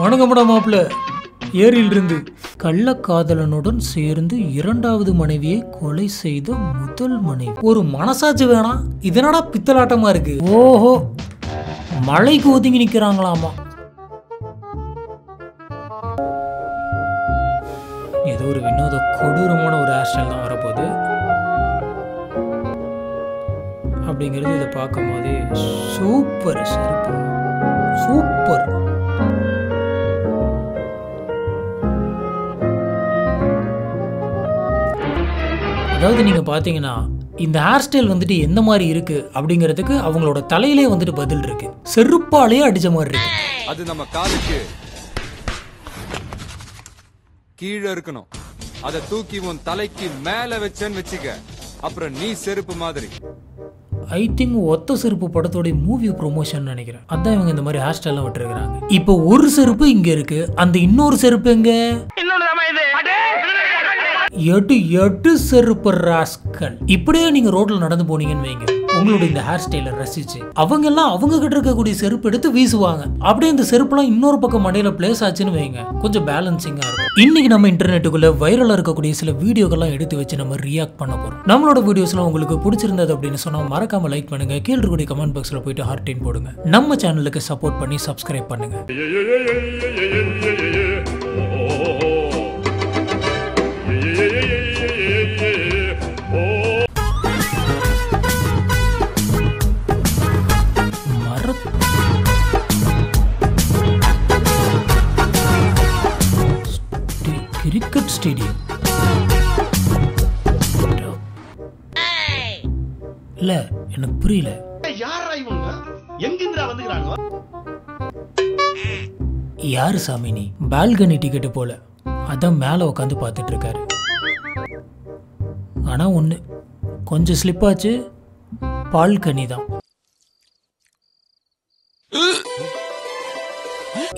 வணக்கம்டா மாப்பிள்ள. ஏரியிலிருந்து கள்ளக்காதலனுடன் சேர்ந்து இரண்டாவது மனைவியை கொலை செய்த முதல் மனைவி. ஒரு மனசாட்சி வேணாம்? இதனடா பித்தலாட்டமா இருக்கு. ஓஹோ, மழைக்கு ஒதுங்கி நிக்கிறாங்களாமா. ஏதோ ஒரு வினோத கொடூரமான ஒரு ஹேர் ஸ்டைல் தான் வரப்போகுது. அப்படிங்கிறது இதை பார்க்கும் போதே சூப்பர் சிறப்பு, சூப்பர். அதாவது நீங்க பாத்தீங்கன்னா இந்த ஹேர் ஸ்டைல் வந்துட்டு எந்த மாதிரி இருக்கு அப்படிங்கிறதுக்கு அவங்களோட தலையிலே வந்துட்டு பதில் இருக்கு. செருப்பாலேயே அடிச்ச மாதிரி இருக்கு. அது நம்ம காலுக்கு கீழே இருக்கணும். அதை தூக்கி உன் தலைக்கு மேல வச்சேன்னு வச்சுக்க, அப்புறம் நீ செருப்பு மாதிரி. ஐ திங்க் ஒத்த செருப்பு படத்தோட மூவி ப்ரொமோஷன் நினைக்கிறேன். அதான் இவங்க இந்த மாதிரி ஹேர் ஸ்டைல்லாம் விட்டுருக்காங்க. இப்போ ஒரு செருப்பு இங்க இருக்கு, அந்த இன்னொரு செருப்பு எங்க? எட்டு செருப்பு ராஸ்கல். இப்படியே நீங்க ரோட்ல நடந்து போனீங்கன்னு வைங்க, உங்களோட இந்த ஹேர் ஸ்டைலை ரசிச்சு அவங்க எல்லாம் அவங்க கிட்ட இருக்கக்கூடிய செருப்பு எடுத்து வீசுவாங்க. அப்படியே இந்த செருப்புலாம் இன்னொரு பக்கம் மண்டையில பிளேஸ் ஆச்சுன்னு வைங்க, கொஞ்சம் பேலன்சிங்கா இருக்கும். இன்னைக்கு நம்ம இன்டர்நெட்டுக்குள்ள வைரலா இருக்கக்கூடிய சில வீடியோக்கெல்லாம் எடுத்து வச்சு நம்ம ரியாக்ட் பண்ண போறோம். நம்மளோட வீடியோஸ்லாம் உங்களுக்கு பிடிச்சிருந்தது அப்படின்னு சொன்னா மறக்காம லைக் பண்ணுங்க. கீழே இருக்கக்கூடிய கமெண்ட் பாக்ஸ்ல போயிட்டு ஹார்ட் போடுங்க. நம்ம சேனலுக்கு சப்போர்ட் பண்ணி சப்ஸ்கிரைப் பண்ணுங்க. கிரிக்கெட் ஸ்டேடியம் இல்ல, எனக்கு புரியல. யாரு சாமி நீ? பால்கனி டிக்கெட் போல, அதான் மேல உட்காந்து பார்த்துட்டு இருக்காரு. ஆனா ஒண்ணு, கொஞ்சம் ஸ்லிப் ஆச்சு, பால்கனி தான்.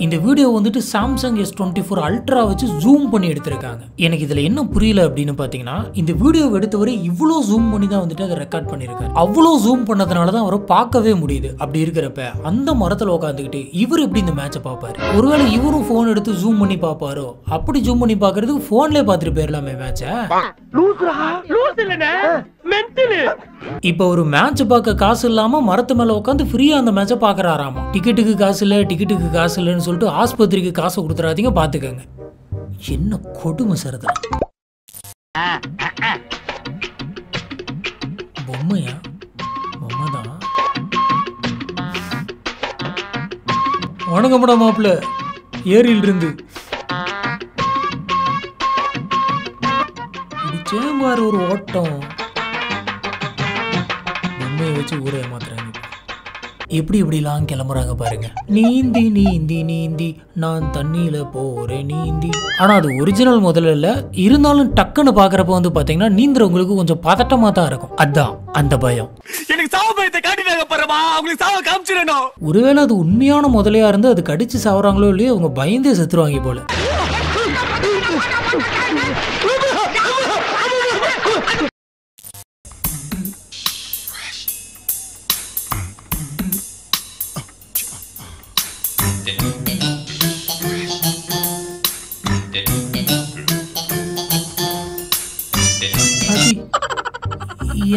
இந்த வீடியோ வந்துட்டு சாம்சங் S24 அல்ட்ரா வச்சு ஜூம் பண்ணி எடுத்திருக்காங்க. எனக்கு இதுல என்ன புரியல அப்படின்னு பாத்தீங்கன்னா, இந்த வீடியோ எடுத்தவரை இவ்வளோ ஜூம் பண்ணி தான் வந்துட்டு அதை ரெக்கார்ட் பண்ணிருக்காரு. அவ்வளோ ஜூம் பண்ணதுனால தான் அவரை பார்க்கவே முடியுது. அப்படி இருக்கிறப்ப அந்த மரத்துல உட்காந்துக்கிட்டு இவர் எப்படி இந்த மேட்சை பார்ப்பாரு? ஒருவேளை இவரும் போன் எடுத்து ஜூம் பண்ணி பார்ப்பாரோ? அப்படி ஜூம் பண்ணி பார்க்கறதுக்கு போன்லயே பார்த்துட்டு போயிடலாமே மேட்சை. இப்ப ஒரு மேட்ச் பார்க்க காசு இல்லாம மரத்து மேல உட்காந்து ஃப்ரீயா அந்த மேட்சை பாக்குறாராமா. டிக்கெட்டுக்கு காசு இல்ல, டிக்கெட்டுக்கு காசு இல்லைன்னு சொல்லிட்டு ஆஸ்பத்திரிக்கு காசு கொடுத்துறாதீங்க, பாத்துக்கங்க. என்ன கொடுமை சரதா. பொம்மையா? பொம்மைதான். வணக்கம்டா மாப்பிள்ள. ஏரியிலிருந்து சேம்பார் ஒரு ஓட்டம். பொம்மையை வச்சு ஊரை ஏமாத்துறாங்க. எப்படி இப்படிலாம் கிளம்புறாங்க பாருங்க. நீந்தி நீந்தி நீந்தி நான் தண்ணியில போறேன் நீந்தி. ஆனா அது ஒரிஜினல் முதல்ல இல்ல. இருந்தாலும் டக்குன்னு பாக்குறப்ப வந்து பாத்தீங்கன்னா நீந்துறவங்களுக்கு கொஞ்சம் பதட்டமா தான் இருக்கும். அதான் அந்த பயம். எனக்கு சாவ பயத்தை காட்டினாங்க பாருமா, அவங்களுக்கு சாவ காமிச்சிரணும். ஒருவேளை அது உண்மையான முதலையா இருந்து அது கடிச்சு சாவறாங்களோ இல்லையோ, அவங்க பயந்தே செத்துருவாங்க போல.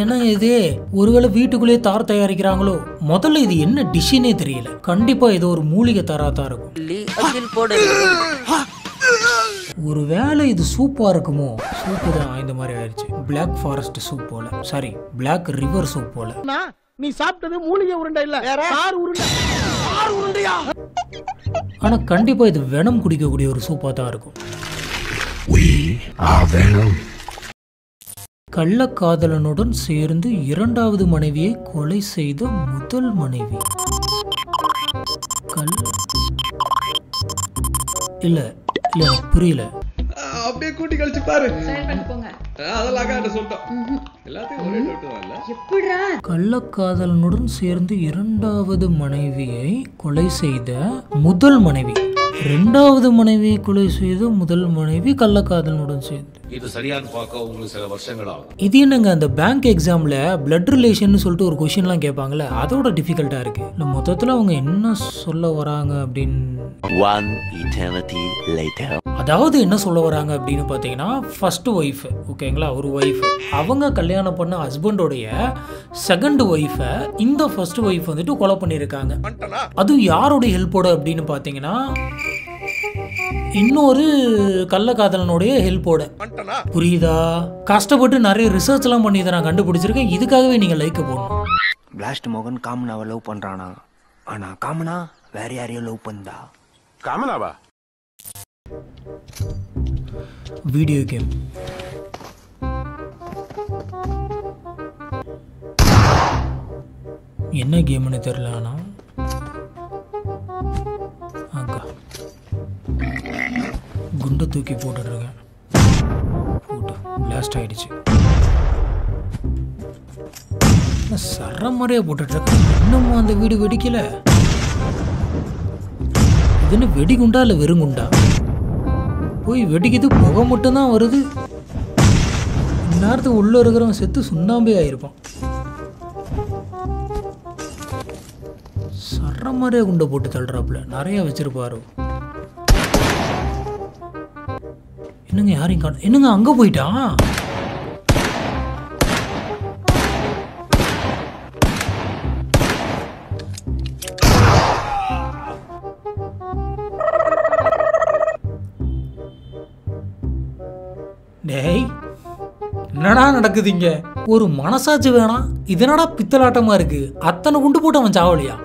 என்ன இது? ஒருவேளை வீட்டுக்குள்ளே தார் தயாரிக்கிறாங்களோ? முதல்ல இது என்ன டிஷ்ஷே தெரியல. கண்டிப்பா இது ஒரு மூலிகை தாரா தான் இருக்கும். ஒருவேளை இது சூப்பா இருக்குமோ? சூப்பு தான் இந்த மாதிரி ஆயிடுச்சு. பிளாக் ஃபாரஸ்ட் சூப் போல, சாரி பிளாக் ரிவர் சூப் போல. நீ சாப்பிட்டது மூலிகை உருண்டை இல்ல, சார் உருண்டை. சார் உருண்டையா? ஆனா கண்டிப்பா இது வெனம் குடிக்கக்கூடிய ஒரு சூப்பா தான் இருக்கும். கள்ளக்காதலனுடன் சேர்ந்து இரண்டாவது மனைவியை கொலை செய்த முதல் மனைவி. இல்ல இல்ல புரியல. அப்படியே கூட்டி கழிச்சு பாரு. அதெல்லாம் சொல்லிட்டோம். எல்லாத்தையும் ஒரே டவுட். கள்ளக்காதலனுடன் சேர்ந்து இரண்டாவது மனைவியை கொலை செய்த முதல் மனைவி. இரண்டாவது மனைவியை கொலை செய்த முதல் மனைவி கள்ளக்காதலனுடன் சேர்ந்து. இது சரியானு பார்க்க உங்களுக்கு சில வருஷங்கள் ஆகும். இது என்னங்க அந்த பேங்க் எக்ஸாமில் பிளட் ரிலேஷன் சொல்லிட்டு ஒரு கொஷின்லாம் கேட்பாங்கல்ல, அதோட டிஃபிகல்ட்டாக இருக்குது. இல்லை மொத்தத்தில் அவங்க என்ன சொல்ல வராங்க அப்படின்னு. One eternity later. அதாவது என்ன சொல்ல வராங்க அப்படின்னு பார்த்தீங்கன்னா, ஃபர்ஸ்ட் ஒய்ஃப் ஓகேங்களா, ஒரு ஒய்ஃப் அவங்க கல்யாணம் பண்ண ஹஸ்பண்டோடைய செகண்ட் ஒய்ஃபை இந்த ஃபர்ஸ்ட் ஒய்ஃப் வந்துட்டு கொலை பண்ணியிருக்காங்க. அதுவும் யாரோடைய ஹெல்ப்போட அப்படின்னு பார்த்தீங்கன்னா, இன்னொரு கள்ளக்காதலனுடைய ஹெல்ப்போட. புரியுதா? கஷ்டப்பட்டு நிறைய ரிசர்ச் எல்லாம் பண்ணி இதை நான் கண்டுபிடிச்சிருக்கேன். இதுக்காகவே நீங்க லைக் போடணும். பிளாஸ்ட் மோகன் காமனாவை லவ் பண்றானா, ஆனா காமனா வேற யாரையும் லவ் பண்ணா. காமனாவா? வீடியோ கேம் என்ன கேம்னு தெரியல. ஆனா குண்டை தூக்கி போட்டுருக்கேன், போட்டு பிளாஸ்ட் ஆயிடுச்சு. சர மாதிரியா போட்டுட்ருக்கேன். இன்னமும் அந்த வீடு வெடிக்கல. இது என்ன வெடிகுண்டா இல்லை வெறுங்குண்டா? போய் வெடிக்குது, புகை மட்டும்தான் வருது. இந்நேரத்துக்கு உள்ள இருக்கிறவன் செத்து சுண்ணாம்பே ஆயிருப்பான். சர மாதிரியா குண்டை போட்டு தள்ளுறாப்புல, நிறைய வச்சிருப்பாரு. என்னங்க யாரையும் காண, என்னங்க அங்க போயிட்டான்? டேய் என்னடா நடக்குதுங்க? ஒரு மனசாட்சி வேணாம். இதனடா பித்தலாட்டமா இருக்கு. அத்தனை குண்டு போட்டு அவன் சாவலியா?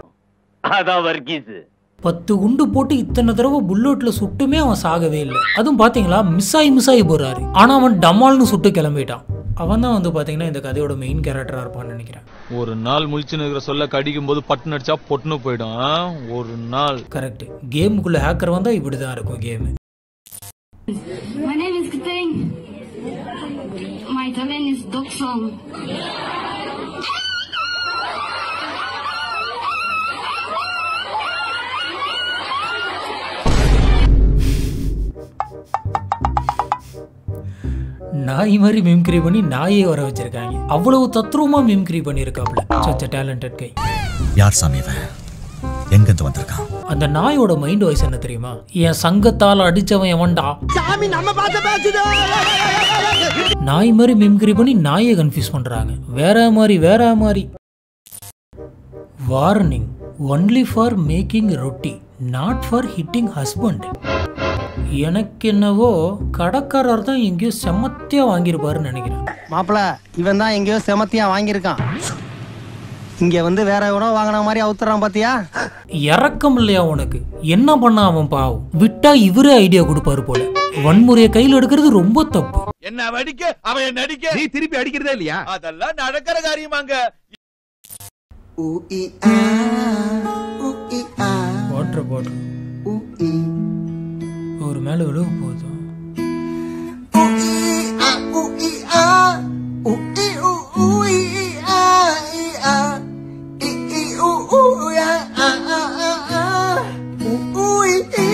அதான் வர்கீஸ். 10 குண்டு போட்டு இத்தனை தடவை புல்லட்ல சுட்டுமே அவன் சாகவே இல்லை. அதுவும் பாத்தீங்களா மிஸ் ஆகி போறாரு. ஆனா அவன் டமால்னு சுட்டு கிளம்பிட்டான். அவன் தான் வந்து பாத்தீங்கன்னா இந்த கதையோட மெயின் கேரக்டரா இருப்பான்னு நினைக்கிறேன். ஒரு நாள் முழிச்சுன்னு இருக்கிற சொல்ல கடிக்கும் போது பட்டு அடிச்சா பொட்டுன்னு போயிடும். ஒரு நாள் கரெக்ட். கேமுக்குள்ள ஹேக்கர் வந்தா இப்படிதான் இருக்கும் game. My name is Kiteng. My talent is dog song. நாய் மாதிரி மிமிக்ரி பண்ணி நாயே வர வச்சிருக்காங்க. அவ்வளவு தத்ரூபமா மிமிக்ரி பண்ணியிருக்காப்ல. சச்ச டேலண்டட் கை. யார் சாமி இவன்? எங்கிருந்து வந்திருக்கான்? அந்த நாயோட மைண்ட் வாய்ஸ் என்ன தெரியுமா? என் சங்கத்தால் அடிச்சவன் எவன்டா? சாமி நம்ம பார்த்து பேசுதோ. நாய் மாதிரி மிமிக்ரி பண்ணி நாயை கன்ஃபியூஸ் பண்றாங்க. வேற மாதிரி. வார்னிங் ஒன்லி ஃபார் மேக்கிங் ரொட்டி, நாட் ஃபார் ஹிட்டிங் ஹஸ்பண்ட். எனக்கு என்னவோ கடைக்காரர் தான் எங்கேயோ செமத்தியா வாங்கியிருப்பாருன்னு நினைக்கிறேன். மாப்பிள இவன் தான் எங்கேயோ செமத்தியா வாங்கியிருக்கான். இங்க வந்து வேற எவனோ வாங்கின மாதிரி அவுத்துறான் பாத்தியா? இறக்கம் இல்லையா உனக்கு? என்ன பண்ண அவன் பாவம். விட்டா இவரே ஐடியா கொடுப்பாரு போல. வன்முறையை கையில் எடுக்கிறது ரொம்ப தப்பு. என்ன வடிக்க அவன் நடிக்க, நீ திருப்பி அடிக்கிறதே இல்லையா? அதெல்லாம் நடக்கிற காரியமாங்க. போட்டு ஒரு மேல விழுவு போதும்.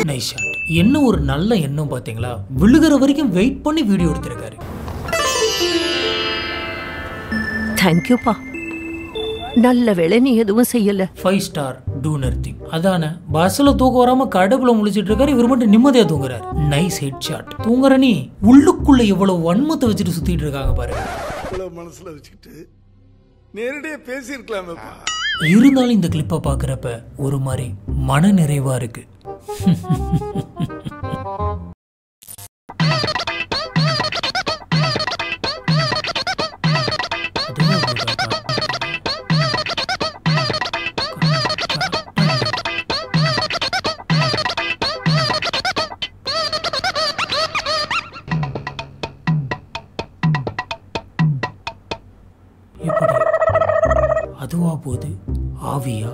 Nice shot. என்ன ஒரு நல்ல எண்ணம் பாத்தீங்களா? விழுகிற வரைக்கும் வெயிட் பண்ணி வீடியோ எடுத்திருக்காரு. தேங்க்யூப்பா. நல்ல வேளை நீ எதுவும் செய்யல. 5 ஸ்டார் டூ நத்திங். அதானே பஸ்ல தூக்க வராம கடுப்புல முழிச்சிட்டு இருக்காரு. இவர் மட்டும் நிம்மதியா தூங்குறாரு. Nice head shot. தூங்குற நீ உள்ளுக்குள்ள எவ்வளவு வன்மத்தை வச்சுட்டு சுத்திட்டு இருக்காங்க பாருங்க. மனசுல வச்சுக்கிட்டு நேரடியா பேசி இருக்கலாமே. இருந்தாலும் இந்த கிளிப்பை பாக்குறப்ப ஒரு மாதிரி மன நிறைவா இருக்கு. அதுவா போது ஆவியா?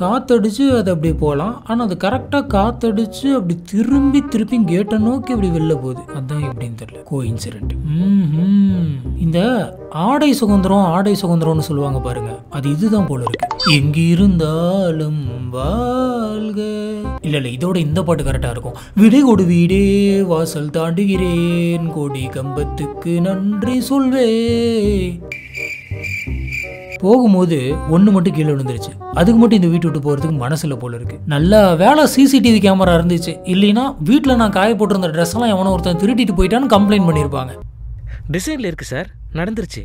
காத்தடிச்சு அது அப்படி போகலாம். ஆனால் அது கரெக்டாக காத்தடிச்சு அப்படி திருப்பி கேட்டை நோக்கி அப்படி வெளில போகுது. அதான் எப்படின்னு தெரியல. கோ இன்சிடென்ட். இந்த ஆடை சுதந்திரம்னு சொல்லுவாங்க பாருங்க, அது இதுதான் போல இருக்கு. எங்கிருந்தாலும் வாழ்க. இல்ல இதோட இந்த பாட்டு கரெக்டா இருக்கும். விடை கொடு வீடே வாசல் தாண்டுகிறேன், கோடி கம்பத்துக்கு நன்றி சொல்வே. போகும்போது ஒன்று மட்டும் கீழே விழுந்துருச்சு. அதுக்கு மட்டும் இந்த வீட்டு விட்டு போகிறதுக்கு மனசில் போல இருக்கு. நல்ல வேலை சிசிடிவி கேமரா இருந்துச்சு. இல்லைன்னா வீட்டில் நான் காய போட்டிருந்த ட்ரெஸ் எல்லாம் எவனோ ஒருத்தன் திருட்டிட்டு போயிட்டான்னு கம்ப்ளைண்ட் பண்ணியிருப்பாங்க. டிசைன்ல இருக்கு சார், நடந்துருச்சு.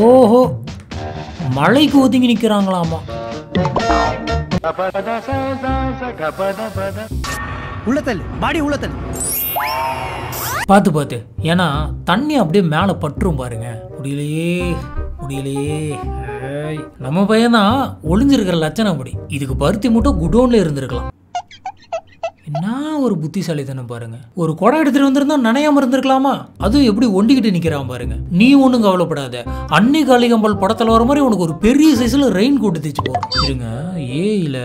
ஓஹோ, மழைக்கு ஒதுங்கி நிற்கிறாங்களாமா. உள்ளத்தல் பாடி உள்ளத்தல் பார்த்து ஏன்னா தண்ணி அப்படியே மேலே பற்றும் பாருங்க. முடியலையே. நம்ம பையன்தான் ஒளிஞ்சிருக்கிற லட்சணம் அப்படி. இதுக்கு பருத்தி மூட்டை குடோன்ல இருந்திருக்கலாம். என்ன ஒரு புத்திசாலித்தனம் பாருங்க. ஒரு குடம் எடுத்துட்டு வந்திருந்தா நனையாம இருந்திருக்கலாமா? அதுவும் எப்படி ஒண்டிக்கிட்டு நிக்கிறான் பாருங்க. நீ ஒன்றும் கவலைப்படாத, அன்னி காளிகம்பல் படத்தில் வர மாதிரி உனக்கு ஒரு பெரிய சைஸ்ல ரெயின் கோட்டு தைச்சு போறோம். இருங்க, ஏயில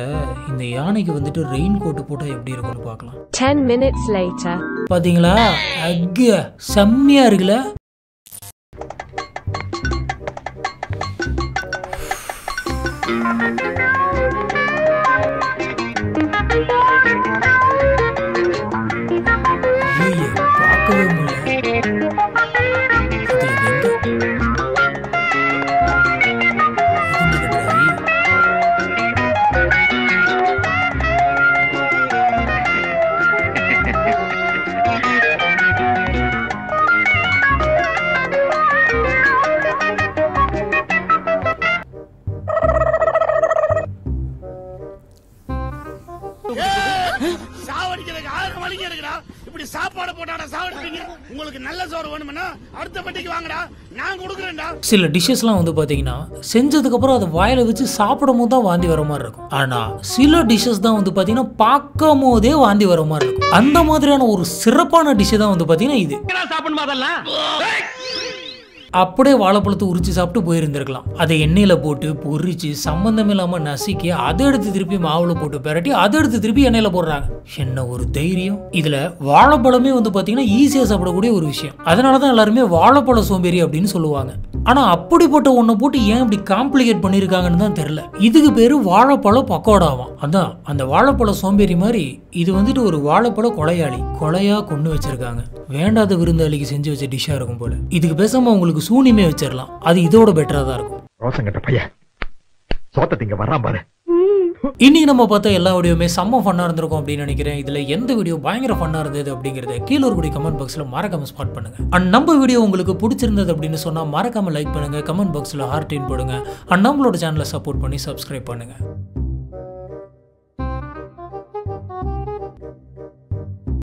இந்த யானைக்கு வந்துட்டு ரெயின் கோட்டு போட்டா எப்படி இருக்கும்னு பார்க்கலாம். 10 minutes later. பாத்தீங்களா, செம்மையா இருக்குல்ல. பார்க்கவே முடியல. சாப்பாடு போட்டாடா சாப்பிடுறீங்க. உங்களுக்கு நல்ல சோறு வேணும்னா அடுத்த பட்டிக்கு வாங்கடா, நான் கொடுக்குறேன்டா. சில டிஷ்ஷஸ்லாம் வந்து பாத்தீங்கன்னா செஞ்சதுக்கு அப்புறம் அதை வாயில வச்சு சாப்பிடும் போது தான் வாந்தி வர மாதிரி இருக்கும். ஆனா சில டிஷ்ஷஸ் தான் வந்து பாத்தீங்கன்னா பார்க்கும் போதே வாந்தி வர மாதிரி இருக்கும். அந்த மாதிரியான ஒரு சிறப்பான டிஷ் தான் வந்து பாத்தீங்கன்னா இது. சாப்பிடணுமா அதெல்லாம்? அப்படியே வாழைப்பழத்தை உரிச்சு சாப்பிட்டு போயிருந்திருக்கலாம். அதை எண்ணெயில போட்டு பொரிச்சு சம்பந்தம் இல்லாம நசுக்கி அதை எடுத்து திருப்பி மாவுல போட்டு பெரட்டி அதை எடுத்து திருப்பி எண்ணெயில போடுறாங்க. என்ன ஒரு தைரியம்! இதுல வாழைப்பழமே வந்து பாத்தீங்கன்னா ஈஸியா சாப்பிடக்கூடிய ஒரு விஷயம். அதனாலதான் எல்லாருமே வாழைப்பழ சோம்பேறி அப்படின்னு சொல்லுவாங்க. ஆனா அப்படிப்பட்ட ஒன்றை போட்டு ஏன் இப்படி காம்ப்ளிகேட் பண்ணிருக்காங்கன்னு தான் தெரியல. இதுக்கு பேரு வாழைப்பழ பக்கோடாவாம். அதான் அந்த வாழைப்பழ சோம்பேறி மாதிரி இது வந்துட்டு ஒரு வாழைப்பழ கொலையா கொண்டு வச்சிருக்காங்க. வேண்டாத விருந்தாளிக்கு செஞ்சு வச்ச டிஷ்ஷா இருக்கும் போல. இதுக்கு பேசாம உங்களுக்கு சூனியமே வச்சிடலாம். அது இதோட பெட்டரா தான் இருக்கும். ரோசங்கட்ட பையன் சோத்தத்திங்க வர்றான் பாரு. இன்னைக்கு நம்ம பார்த்த எல்லா வீடியோமே செம்ம ஃபன்னா இருந்திருக்கும் அப்படின்னு நினைக்கிறேன். இதுல எந்த வீடியோ பயங்கர ஃபன்னா இருந்தது அப்படிங்கறத கீழே ஒரு கமெண்ட் பாக்ஸ்ல மறக்காம ஸ்பாட் பண்ணுங்க. அண்ட் நம்ம வீடியோ உங்களுக்கு பிடிச்சிருந்தது அப்படின்னு சொன்னா மறக்காம லைக் பண்ணுங்க, கமெண்ட் பாக்ஸ்ல ஹார்ட் இன் போடுங்க. அண்ட் நம்மளோட சேனலை சப்போர்ட் பண்ணி சப்ஸ்கிரைப் பண்ணுங்க.